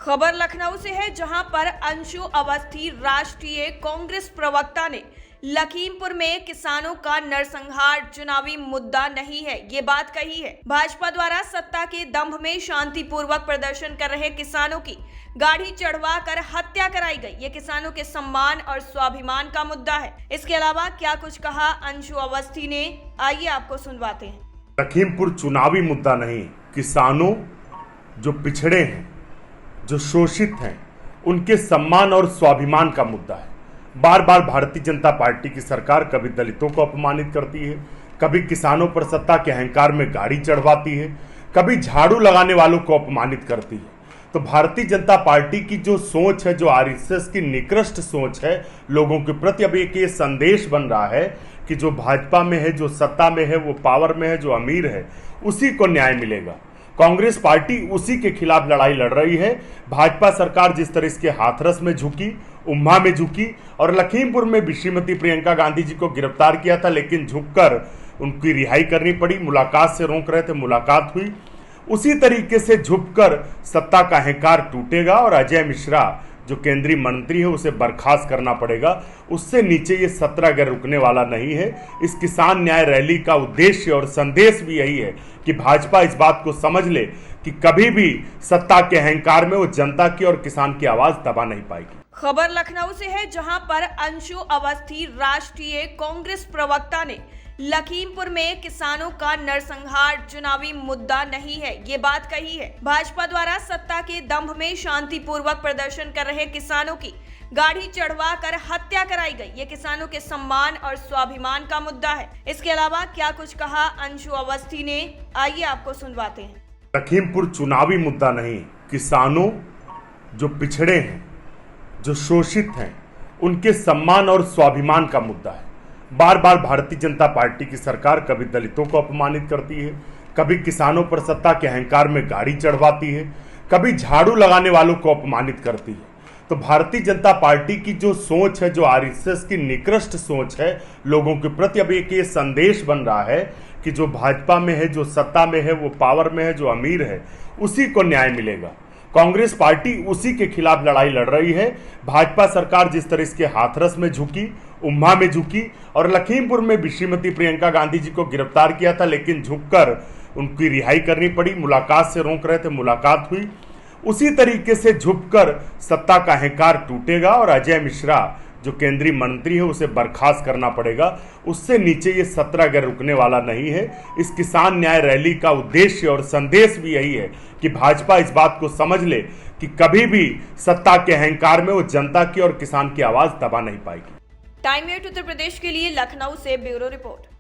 खबर लखनऊ से है, जहां पर अंशु अवस्थी राष्ट्रीय कांग्रेस प्रवक्ता ने लखीमपुर में किसानों का नरसंहार चुनावी मुद्दा नहीं है, ये बात कही है। भाजपा द्वारा सत्ता के दंभ में शांतिपूर्वक प्रदर्शन कर रहे किसानों की गाड़ी चढ़वा कर हत्या कराई गई। ये किसानों के सम्मान और स्वाभिमान का मुद्दा है। इसके अलावा क्या कुछ कहा अंशु अवस्थी ने, आइए आपको सुनवाते हैं। लखीमपुर चुनावी मुद्दा नहीं, किसानों जो पिछड़े हैं, जो शोषित हैं, उनके सम्मान और स्वाभिमान का मुद्दा है। बार बार भारतीय जनता पार्टी की सरकार कभी दलितों को अपमानित करती है, कभी किसानों पर सत्ता के अहंकार में गाड़ी चढ़वाती है, कभी झाड़ू लगाने वालों को अपमानित करती है। तो भारतीय जनता पार्टी की जो सोच है, जो आरएसएस की निकृष्ट सोच है लोगों के प्रति, अब एक ये संदेश बन रहा है कि जो भाजपा में है, जो सत्ता में है, वो पावर में है, जो अमीर है, उसी को न्याय मिलेगा। कांग्रेस पार्टी उसी के खिलाफ लड़ाई लड़ रही है। भाजपा सरकार जिस तरह इसके हाथरस में झुकी, उम्मा में झुकी और लखीमपुर में भी श्रीमती प्रियंका गांधी जी को गिरफ्तार किया था, लेकिन झुककर उनकी रिहाई करनी पड़ी। मुलाकात से रोक रहे थे, मुलाकात हुई। उसी तरीके से झुककर सत्ता का अहंकार टूटेगा और अजय मिश्रा जो केंद्रीय मंत्री है उसे बर्खास्त करना पड़ेगा। उससे नीचे ये सत्याग्रह रुकने वाला नहीं है। इस किसान न्याय रैली का उद्देश्य और संदेश भी यही है कि भाजपा इस बात को समझ ले कि कभी भी सत्ता के अहंकार में वो जनता की और किसान की आवाज दबा नहीं पाएगी। खबर लखनऊ से है, जहां पर अंशु अवस्थी राष्ट्रीय कांग्रेस प्रवक्ता ने लखीमपुर में किसानों का नरसंहार चुनावी मुद्दा नहीं है, ये बात कही है। भाजपा द्वारा सत्ता के दंभ में शांतिपूर्वक प्रदर्शन कर रहे किसानों की गाड़ी चढ़वा कर हत्या कराई गई। ये किसानों के सम्मान और स्वाभिमान का मुद्दा है। इसके अलावा क्या कुछ कहा अंशु अवस्थी ने, आइए आपको सुनवाते हैं। लखीमपुर चुनावी मुद्दा नहीं, किसानों जो पिछड़े हैं, जो शोषित हैं, उनके सम्मान और स्वाभिमान का मुद्दा है। बार बार भारतीय जनता पार्टी की सरकार कभी दलितों को अपमानित करती है, कभी किसानों पर सत्ता के अहंकार में गाड़ी चढ़वाती है, कभी झाड़ू लगाने वालों को अपमानित करती है। तो भारतीय जनता पार्टी की जो सोच है, जो आरएसएस की निकृष्ट सोच है लोगों के प्रति, अब एक ये संदेश बन रहा है कि जो भाजपा में है, जो सत्ता में है, वो पावर में है, जो अमीर है, उसी को न्याय मिलेगा। कांग्रेस पार्टी उसी के खिलाफ लड़ाई लड़ रही है। भाजपा सरकार जिस तरह इसके हाथरस में झुकी, उम्मा में झुकी और लखीमपुर में भी श्रीमती प्रियंका गांधी जी को गिरफ्तार किया था, लेकिन झुककर उनकी रिहाई करनी पड़ी। मुलाकात से रोक रहे थे, मुलाकात हुई। उसी तरीके से झुककर सत्ता का अहंकार टूटेगा और अजय मिश्रा जो केंद्रीय मंत्री है उसे बर्खास्त करना पड़ेगा। उससे नीचे ये सत्याग्रह रुकने वाला नहीं है। इस किसान न्याय रैली का उद्देश्य और संदेश भी यही है कि भाजपा इस बात को समझ ले कि कभी भी सत्ता के अहंकार में वो जनता की और किसान की आवाज दबा नहीं पाएगी। टाइम 8 उत्तर प्रदेश के लिए लखनऊ से ब्यूरो रिपोर्ट।